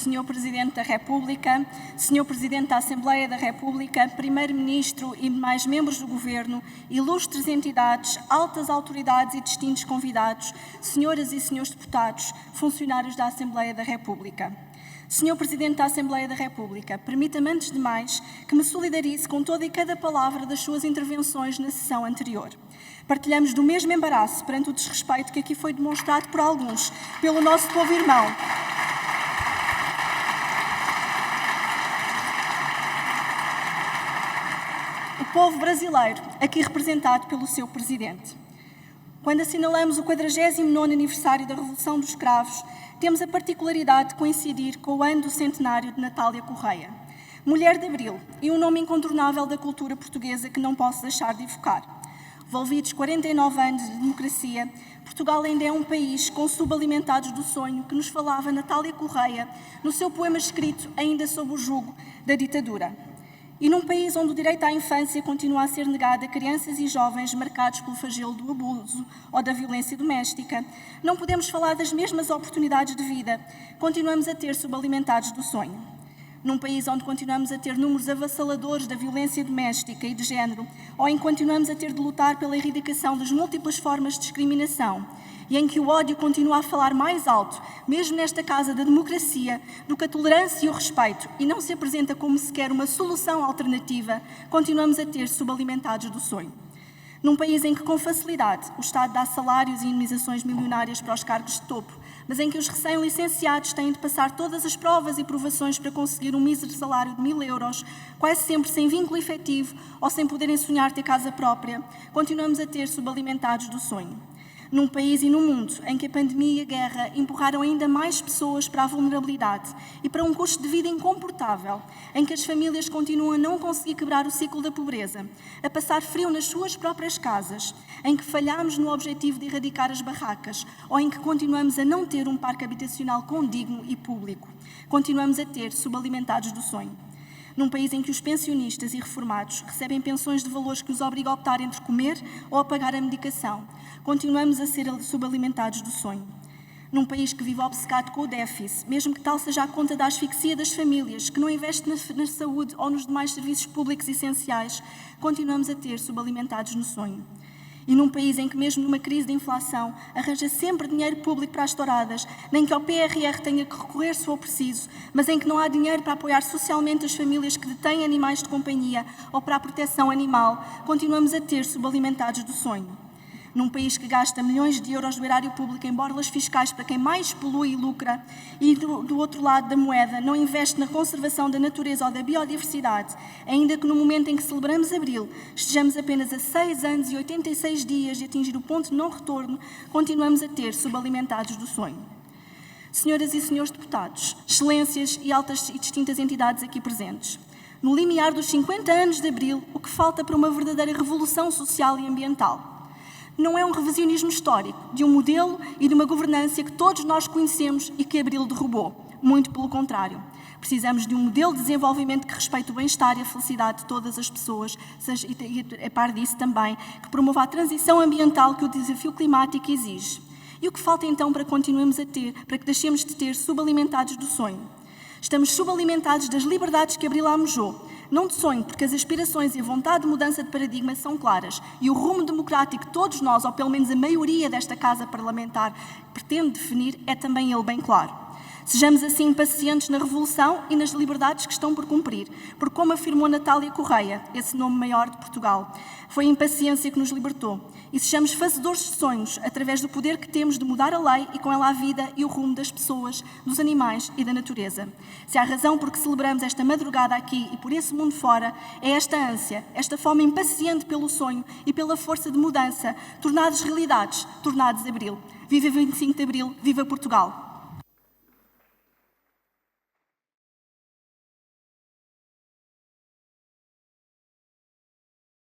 Sr. Presidente da República, Sr. Presidente da Assembleia da República, Primeiro-Ministro e demais membros do Governo, ilustres entidades, altas autoridades e distintos convidados, senhoras e senhores deputados, funcionários da Assembleia da República. Sr. Presidente da Assembleia da República, permita-me antes de mais que me solidarize com toda e cada palavra das suas intervenções na sessão anterior. Partilhamos do mesmo embaraço perante o desrespeito que aqui foi demonstrado por alguns, pelo nosso povo irmão. O povo brasileiro, aqui representado pelo seu Presidente. Quando assinalamos o 49º aniversário da Revolução dos Cravos, temos a particularidade de coincidir com o ano do centenário de Natália Correia, mulher de Abril e um nome incontornável da cultura portuguesa que não posso deixar de evocar. Envolvidos 49 anos de democracia, Portugal ainda é um país com subalimentados do sonho que nos falava Natália Correia no seu poema escrito ainda sob o jugo da ditadura. E num país onde o direito à infância continua a ser negado a crianças e jovens marcados pelo flagelo do abuso ou da violência doméstica, não podemos falar das mesmas oportunidades de vida, continuamos a ter subalimentados do sonho. Num país onde continuamos a ter números avassaladores da violência doméstica e de género, ou em que continuamos a ter de lutar pela erradicação das múltiplas formas de discriminação, e em que o ódio continua a falar mais alto, mesmo nesta casa da democracia, do que a tolerância e o respeito, e não se apresenta como sequer uma solução alternativa, continuamos a ter subalimentados do sonho. Num país em que, com facilidade, o Estado dá salários e indemnizações milionárias para os cargos de topo, mas em que os recém-licenciados têm de passar todas as provas e provações para conseguir um mísero salário de 1.000 euros, quase sempre sem vínculo efetivo ou sem poderem sonhar ter casa própria, continuamos a ter subalimentados do sonho. Num país e num mundo em que a pandemia e a guerra empurraram ainda mais pessoas para a vulnerabilidade e para um custo de vida incomportável, em que as famílias continuam a não conseguir quebrar o ciclo da pobreza, a passar frio nas suas próprias casas, em que falhamos no objetivo de erradicar as barracas ou em que continuamos a não ter um parque habitacional condigno e público, continuamos a ter subalimentados do sonho. Num país em que os pensionistas e reformados recebem pensões de valores que os obrigam a optar entre comer ou a pagar a medicação, continuamos a ser subalimentados do sonho. Num país que vive obcecado com o déficit, mesmo que tal seja a conta da asfixia das famílias, que não investe na saúde ou nos demais serviços públicos essenciais, continuamos a ter subalimentados no sonho. E num país em que, mesmo numa crise de inflação, arranja sempre dinheiro público para as touradas, nem que ao PRR tenha que recorrer se for preciso, mas em que não há dinheiro para apoiar socialmente as famílias que detêm animais de companhia ou para a proteção animal, continuamos a ter subalimentados do sonho. Num país que gasta milhões de euros do erário público em borlas fiscais para quem mais polui e lucra e, do outro lado da moeda, não investe na conservação da natureza ou da biodiversidade, ainda que no momento em que celebramos Abril estejamos apenas a 6 anos e 86 dias de atingir o ponto de não retorno, continuamos a ter subalimentados do sonho. Senhoras e senhores deputados, excelências e altas e distintas entidades aqui presentes, no limiar dos 50 anos de Abril, o que falta para uma verdadeira revolução social e ambiental? Não é um revisionismo histórico de um modelo e de uma governança que todos nós conhecemos e que Abril derrubou. Muito pelo contrário. Precisamos de um modelo de desenvolvimento que respeite o bem-estar e a felicidade de todas as pessoas, e a par disso também, que promova a transição ambiental que o desafio climático exige. E o que falta então para para que deixemos de ter subalimentados do sonho? Estamos subalimentados das liberdades que Abril almejou. Não de sonho, porque as aspirações e a vontade de mudança de paradigma são claras e o rumo democrático que todos nós, ou pelo menos a maioria desta casa parlamentar, pretende definir, é também ele bem claro. Sejamos assim pacientes na revolução e nas liberdades que estão por cumprir, porque como afirmou Natália Correia, esse nome maior de Portugal, foi a impaciência que nos libertou. E sejamos fazedores de sonhos, através do poder que temos de mudar a lei e com ela a vida e o rumo das pessoas, dos animais e da natureza. Se há razão por que celebramos esta madrugada aqui e por esse mundo fora, é esta ânsia, esta fome impaciente pelo sonho e pela força de mudança, tornados realidades, tornados Abril. Viva 25 de Abril, viva Portugal!